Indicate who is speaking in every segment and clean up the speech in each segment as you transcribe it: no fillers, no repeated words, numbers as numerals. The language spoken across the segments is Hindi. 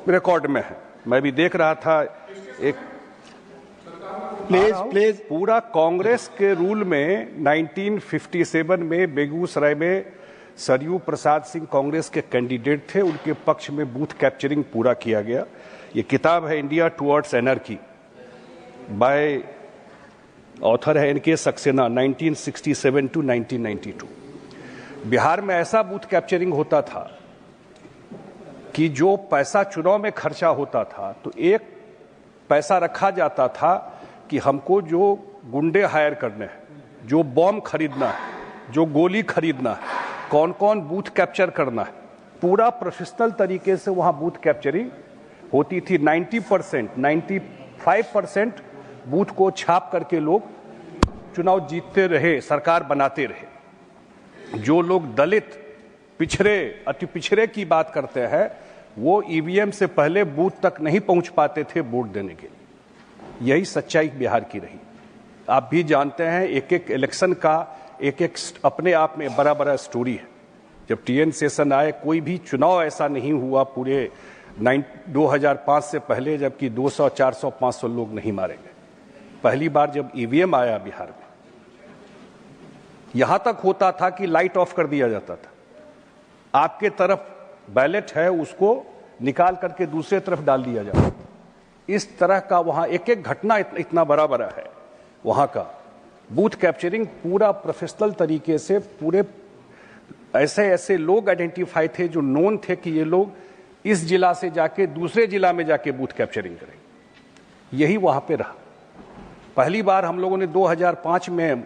Speaker 1: रिकॉर्ड में है। मैं भी देख रहा था एक
Speaker 2: प्लीज
Speaker 1: पूरा कांग्रेस के रूल में 1957 में बेगूसराय में सरयू प्रसाद सिंह कांग्रेस के कैंडिडेट थे, उनके पक्ष में बूथ कैप्चरिंग पूरा किया गया। ये किताब है इंडिया टुवर्ड्स एनर्की बाय ऑथर है एनके सक्सेना 1967 टू 1992। बिहार में ऐसा बूथ कैप्चरिंग होता था कि जो पैसा चुनाव में खर्चा होता था तो एक पैसा रखा जाता था कि हमको जो गुंडे हायर करने हैं, जो बॉम्ब खरीदना है, जो गोली खरीदना है, कौन कौन बूथ कैप्चर करना है, पूरा प्रोफेशनल तरीके से वहां बूथ कैप्चरिंग होती थी। 90% 95% बूथ को छाप करके लोग चुनाव जीतते रहे, सरकार बनाते रहे। जो लोग दलित, पिछड़े, अति पिछड़े की बात करते हैं, वो ईवीएम से पहले बूथ तक नहीं पहुंच पाते थे वोट देने के लिए। यही सच्चाई बिहार की रही। आप भी जानते हैं, एक एक इलेक्शन का एक एक अपने आप में बड़ा बड़ा स्टोरी है। जब टीएन सेशन आए, कोई भी चुनाव ऐसा नहीं हुआ पूरे 2005 से पहले जबकि 200, 400, 500 लोग नहीं मारे गए। पहली बार जब ईवीएम आया बिहार में, यहां तक होता था कि लाइट ऑफ कर दिया जाता था। आपके तरफ बैलेट है, उसको निकाल करके दूसरे तरफ डाल दिया जाता था। इस तरह का वहां एक एक घटना इतना बड़ा बड़ा है। वहां का बूथ कैप्चरिंग पूरा प्रोफेशनल तरीके से, पूरे ऐसे ऐसे लोग आइडेंटिफाई थे जो नोन थे कि ये लोग इस जिला से जाके दूसरे जिला में जाके बूथ कैप्चरिंग करेंगे। यही वहां पे रहा। पहली बार हम लोगों ने 2005 में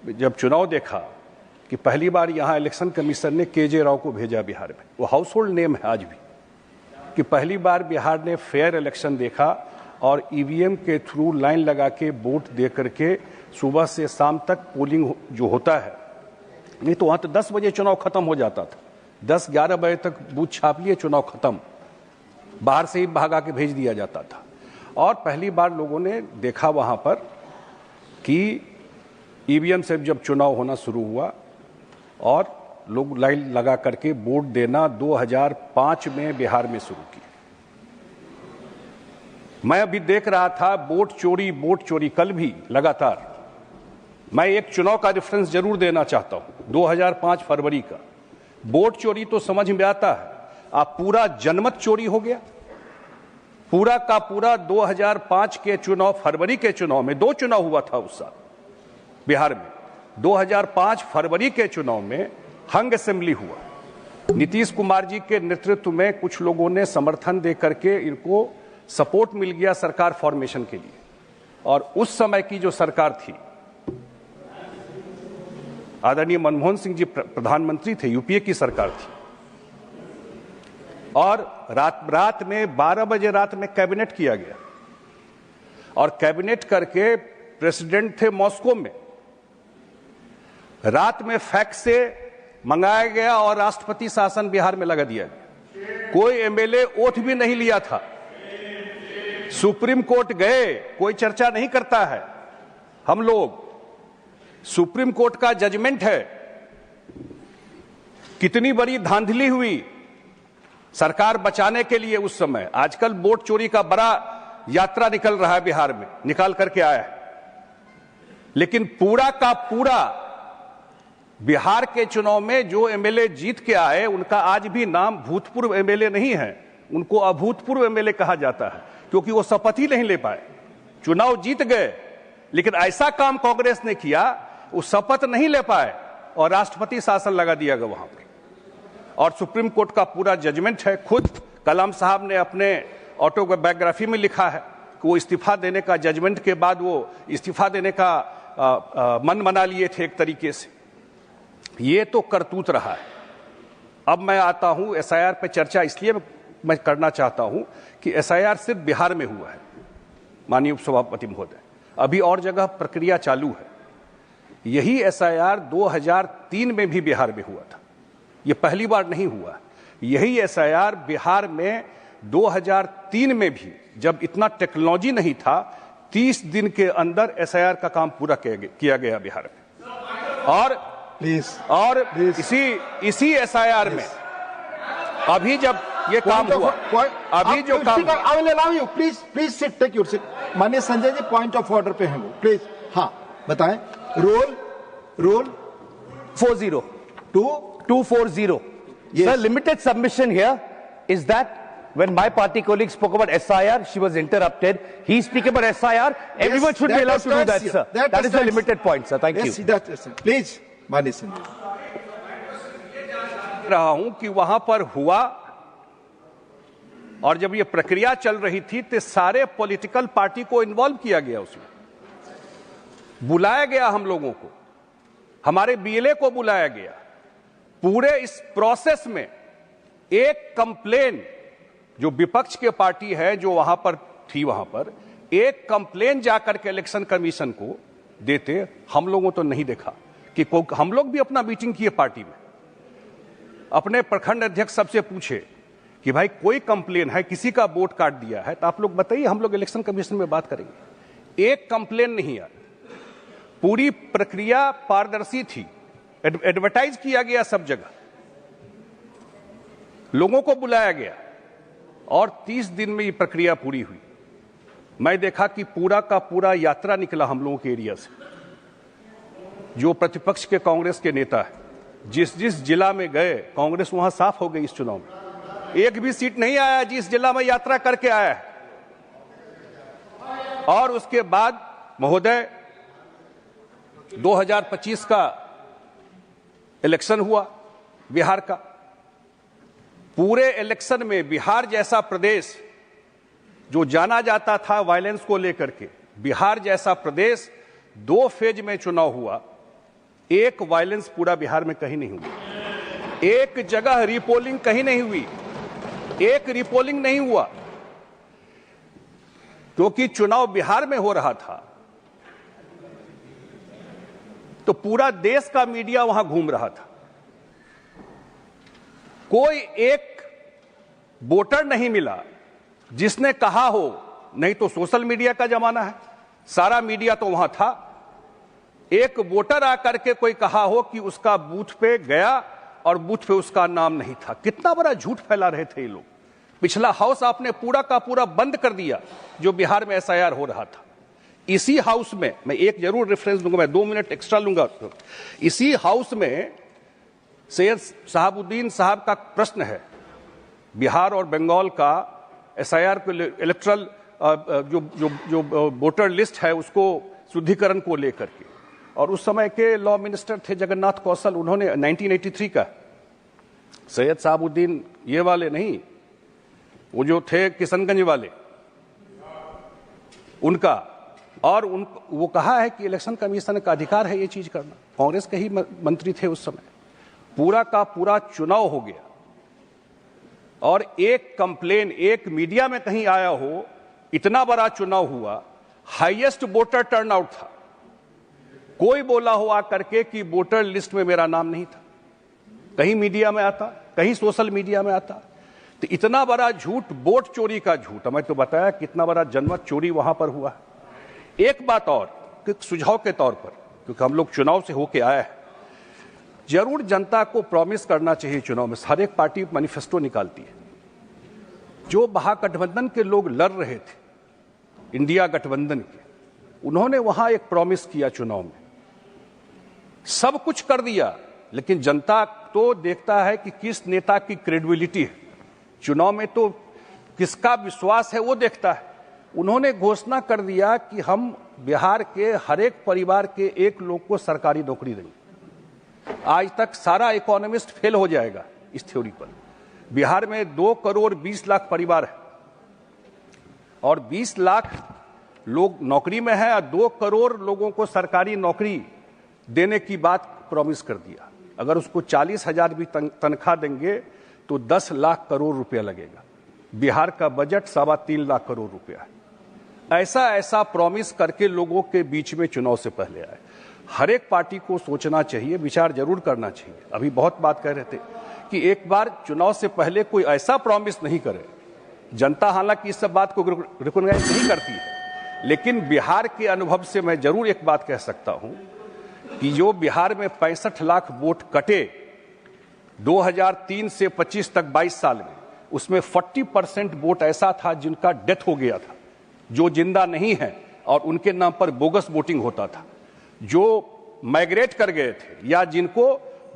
Speaker 1: जब चुनाव देखा कि पहली बार यहां इलेक्शन कमीशन ने केजे राव को भेजा बिहार में। वो हाउस होल्ड नेम है आज भी कि पहली बार बिहार ने फेयर इलेक्शन देखा और ईवीएम के थ्रू लाइन लगा के वोट दे करके सुबह से शाम तक पोलिंग जो होता है, नहीं तो वहां तो 10 बजे चुनाव खत्म हो जाता था। 10-11 बजे तक बूथ छाप लिए, चुनाव खत्म, बाहर से ही भागा के भेज दिया जाता था। और पहली बार लोगों ने देखा वहां पर कि ईवीएम से जब चुनाव होना शुरू हुआ और लोग लाइन लगा करके वोट देना 2005 में बिहार में शुरू किया। मैं अभी देख रहा था वोट चोरी कल भी लगातार। मैं एक चुनाव का रेफरेंस जरूर देना चाहता हूं, 2005 फरवरी का। वोट चोरी तो समझ में आता है, आप पूरा जनमत चोरी हो गया। पूरा का पूरा 2005 के चुनाव, फरवरी के चुनाव में 2 चुनाव हुआ था उस साल बिहार में। 2005 फरवरी के चुनाव में हंग असेंबली हुआ। नीतीश कुमार जी के नेतृत्व में कुछ लोगों ने समर्थन दे करके इनको सपोर्ट मिल गया सरकार फॉर्मेशन के लिए। और उस समय की जो सरकार थी, आदरणीय मनमोहन सिंह जी प्रधानमंत्री थे, यूपीए की सरकार थी। और रात में 12 बजे रात में कैबिनेट किया गया और कैबिनेट करके प्रेसिडेंट थे मॉस्को में। रात में फैक्स से मंगाया गया और राष्ट्रपति शासन बिहार में लगा दिया गया। कोई एमएलए ओथ भी नहीं लिया था। सुप्रीम कोर्ट गए, कोई चर्चा नहीं करता है। हम लोग, सुप्रीम कोर्ट का जजमेंट है। कितनी बड़ी धांधली हुई सरकार बचाने के लिए उस समय। आजकल वोट चोरी का बड़ा यात्रा निकल रहा है बिहार में, निकाल करके आया है। लेकिन पूरा का पूरा बिहार के चुनाव में जो एमएलए जीत के आए, उनका आज भी नाम भूतपूर्व एमएलए नहीं है, उनको अभूतपूर्व एमएलए कहा जाता है, क्योंकि वो शपथ ही नहीं ले पाए। चुनाव जीत गए, लेकिन ऐसा काम कांग्रेस ने किया, वो शपथ नहीं ले पाए और राष्ट्रपति शासन लगा दिया गया वहां पर। और सुप्रीम कोर्ट का पूरा जजमेंट है। खुद कलाम साहब ने अपने ऑटोबायोग्राफी में लिखा है कि वो इस्तीफा देने का, जजमेंट के बाद वो इस्तीफा देने का मन बना लिए थे एक तरीके से। ये तो करतूत रहा है। अब मैं आता हूं एसआईआर पे चर्चा इसलिए मैं करना चाहता हूं कि एसआईआर सिर्फ बिहार में हुआ है, माननीय उपसभापति महोदय। अभी और जगह प्रक्रिया चालू है। यही एसआईआर 2003 में भी बिहार में हुआ था। ये पहली बार नहीं हुआ। यही एसआईआर बिहार में 2003 में भी, जब इतना टेक्नोलॉजी नहीं था, 30 दिन के अंदर एसआईआर का काम पूरा किया गया बिहार में। और इसी एसआईआर में अभी जब ये काम हुआ। अभी जो काम,
Speaker 2: I will allow you, please sit, take your seat. माननीय Sanjay ji, point of order पे हैं वो, प्लीज। हाँ बताएं। Roll
Speaker 3: 40 240.
Speaker 2: Yes.
Speaker 3: Sir, limited submission here is that when my party colleague spoke about SIR, she was interrupted. He speak about SIR. Everyone should be allowed to do that, sir. That is a limited point, sir. Thank you.
Speaker 2: Yes, please, माननीय संजय।
Speaker 1: रहा हूं कि वहां पर हुआ, और जब ये प्रक्रिया चल रही थी तो सारे पॉलिटिकल पार्टी को इन्वॉल्व किया गया, उसमें बुलाया गया, हम लोगों को, हमारे बीएलए को बुलाया गया। पूरे इस प्रोसेस में एक कंप्लेन जो विपक्ष के पार्टी है जो वहां पर थी, वहां पर एक कंप्लेन जाकर के इलेक्शन कमीशन को देते, हम लोगों तो नहीं देखा कि हम लोग भी अपना मीटिंग किए पार्टी में, अपने प्रखंड अध्यक्ष सबसे पूछे कि भाई कोई कंप्लेन है, किसी का वोट काट दिया है तो आप लोग बताइए, हम लोग इलेक्शन कमीशन में बात करेंगे। एक कंप्लेन नहीं आया। पूरी प्रक्रिया पारदर्शी थी, एडवर्टाइज किया गया सब जगह, लोगों को बुलाया गया, और 30 दिन में ये प्रक्रिया पूरी हुई। मैं देखा कि पूरा का पूरा यात्रा निकला हम लोगों के एरिया से। जो प्रतिपक्ष के कांग्रेस के नेता है, जिस जिस जिला में गए, कांग्रेस वहां साफ हो गई इस चुनाव में। एक भी सीट नहीं आया जिस जिला में यात्रा करके आया है। और उसके बाद महोदय 2025 का इलेक्शन हुआ बिहार का। पूरे इलेक्शन में बिहार जैसा प्रदेश जो जाना जाता था वायलेंस को लेकर के, बिहार जैसा प्रदेश 2 फेज में चुनाव हुआ, एक वायलेंस पूरा बिहार में कहीं नहीं हुई। एक जगह रीपोलिंग कहीं नहीं हुई, एक रीपोलिंग नहीं हुआ, क्योंकि चुनाव बिहार में हो रहा था। तो पूरा देश का मीडिया वहां घूम रहा था। कोई एक वोटर नहीं मिला जिसने कहा हो, नहीं तो सोशल मीडिया का जमाना है, सारा मीडिया तो वहां था, एक वोटर आकर के कोई कहा हो कि उसका बूथ पे गया और बूथ पे उसका नाम नहीं था। कितना बड़ा झूठ फैला रहे थे ये लोग। पिछला हाउस आपने पूरा का पूरा बंद कर दिया जो बिहार में एसआईआर हो रहा था। इसी हाउस में, मैं एक जरूर रेफरेंस दूंगा, मैं 2 मिनट एक्स्ट्रा लूंगा। इसी हाउस में सैयद शहाबुद्दीन साहब का प्रश्न है बिहार और बंगाल का एसआईआर को, इलेक्ट्रल जो वोटर लिस्ट है उसको शुद्धिकरण को लेकर के, और उस समय के लॉ मिनिस्टर थे जगन्नाथ कौशल, उन्होंने 1983 का, सैयद शहाबुद्दीन ये वाले नहीं, वो जो थे किशनगंज वाले, उनका, और वो कहा है कि इलेक्शन कमीशन का अधिकार है ये चीज करना। कांग्रेस के ही मंत्री थे उस समय। पूरा का पूरा चुनाव हो गया और एक कंप्लेन एक मीडिया में कहीं आया हो, इतना बड़ा चुनाव हुआ, हाईएस्ट वोटर टर्नआउट था, कोई बोला हो आकर के कि वोटर लिस्ट में मेरा नाम नहीं था, कहीं मीडिया में आता, कहीं सोशल मीडिया में आता। तो इतना बड़ा झूठ, वोट चोरी का झूठ, हमें तो बताया कितना बड़ा जनमत चोरी वहां पर हुआ। एक बात और कि सुझाव के तौर पर, क्योंकि हम लोग चुनाव से होके आए हैं, जरूर जनता को प्रॉमिस करना चाहिए चुनाव में। हर एक पार्टी मैनिफेस्टो निकालती है। जो महागठबंधन के लोग लड़ रहे थे, इंडिया गठबंधन के, उन्होंने वहां एक प्रॉमिस किया चुनाव में, सब कुछ कर दिया, लेकिन जनता तो देखता है कि किस नेता की क्रेडिबिलिटी है, चुनाव में तो किसका विश्वास है वो देखता है। उन्होंने घोषणा कर दिया कि हम बिहार के हर एक परिवार के एक लोग को सरकारी नौकरी देंगे। आज तक सारा इकोनॉमिस्ट फेल हो जाएगा इस थ्योरी पर। बिहार में 2 करोड़ 20 लाख परिवार है और 20 लाख लोग नौकरी में है और 2 करोड़ लोगों को सरकारी नौकरी देने की बात प्रॉमिस कर दिया। अगर उसको 40,000 भी तनख्वाह देंगे तो 10 लाख करोड़ रुपया लगेगा। बिहार का बजट 3.25 लाख करोड़ रुपया है। ऐसा प्रॉमिस करके लोगों के बीच में चुनाव से पहले आए। हर एक पार्टी को सोचना चाहिए, विचार जरूर करना चाहिए। अभी बहुत बात कह रहे थे कि एक बार चुनाव से पहले कोई ऐसा प्रॉमिस नहीं करे। जनता हालांकि इस सब बात को रिकॉग्नाइज नहीं करती है, लेकिन बिहार के अनुभव से मैं जरूर एक बात कह सकता हूं कि जो बिहार में 65 लाख वोट कटे 2003 से 25 तक 22 साल में, उसमें 40% वोट ऐसा था जिनका डेथ हो गया था, जो जिंदा नहीं है और उनके नाम पर बोगस वोटिंग होता था, जो माइग्रेट कर गए थे या जिनको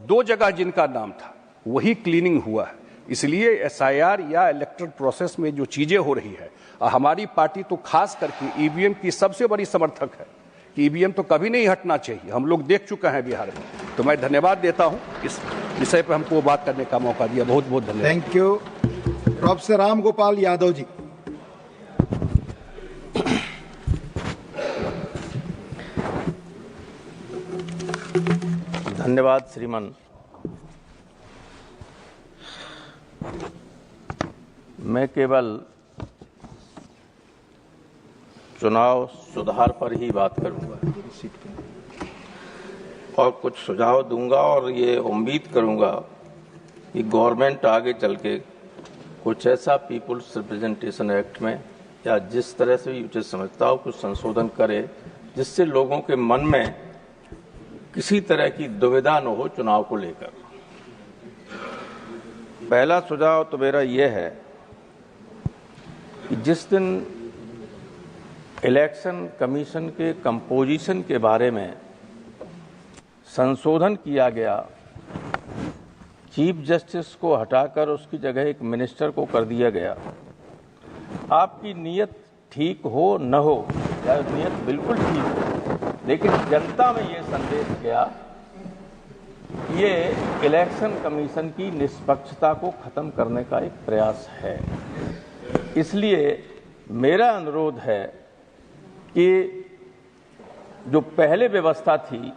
Speaker 1: 2 जगह जिनका नाम था, वही क्लीनिंग हुआ है। इसलिए एसआईआर या इलेक्टोरल प्रोसेस में जो चीजें हो रही है, हमारी पार्टी तो खास करके ईवीएम की सबसे बड़ी समर्थक है कि ईवीएम तो कभी नहीं हटना चाहिए, हम लोग देख चुके हैं बिहार में। तो मैं धन्यवाद देता हूं इस विषय पर हमको बात करने का मौका दिया, बहुत बहुत धन्यवाद।
Speaker 2: Thank you. Professor Ram Gopal Yadav ji.
Speaker 4: धन्यवाद श्रीमान। मैं केवल चुनाव सुधार पर ही बात करूंगा और कुछ सुझाव दूंगा और ये उम्मीद करूंगा कि गवर्नमेंट आगे चल के कुछ ऐसा पीपुल्स रिप्रेजेंटेशन एक्ट में या जिस तरह से भी उचित समझता हो कुछ संशोधन करे जिससे लोगों के मन में किसी तरह की दुविधा न हो चुनाव को लेकर। पहला सुझाव तो मेरा यह है कि जिस दिन इलेक्शन कमीशन के कंपोजिशन के बारे में संशोधन किया गया, चीफ जस्टिस को हटाकर उसकी जगह एक मिनिस्टर को कर दिया गया, आपकी नीयत ठीक हो न हो या नीयत बिल्कुल ठीक हो, लेकिन जनता में ये संदेश गया ये इलेक्शन कमीशन की निष्पक्षता को खत्म करने का एक प्रयास है। इसलिए मेरा अनुरोध है कि जो पहले व्यवस्था थी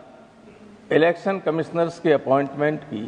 Speaker 4: इलेक्शन कमिश्नर्स के अपॉइंटमेंट की,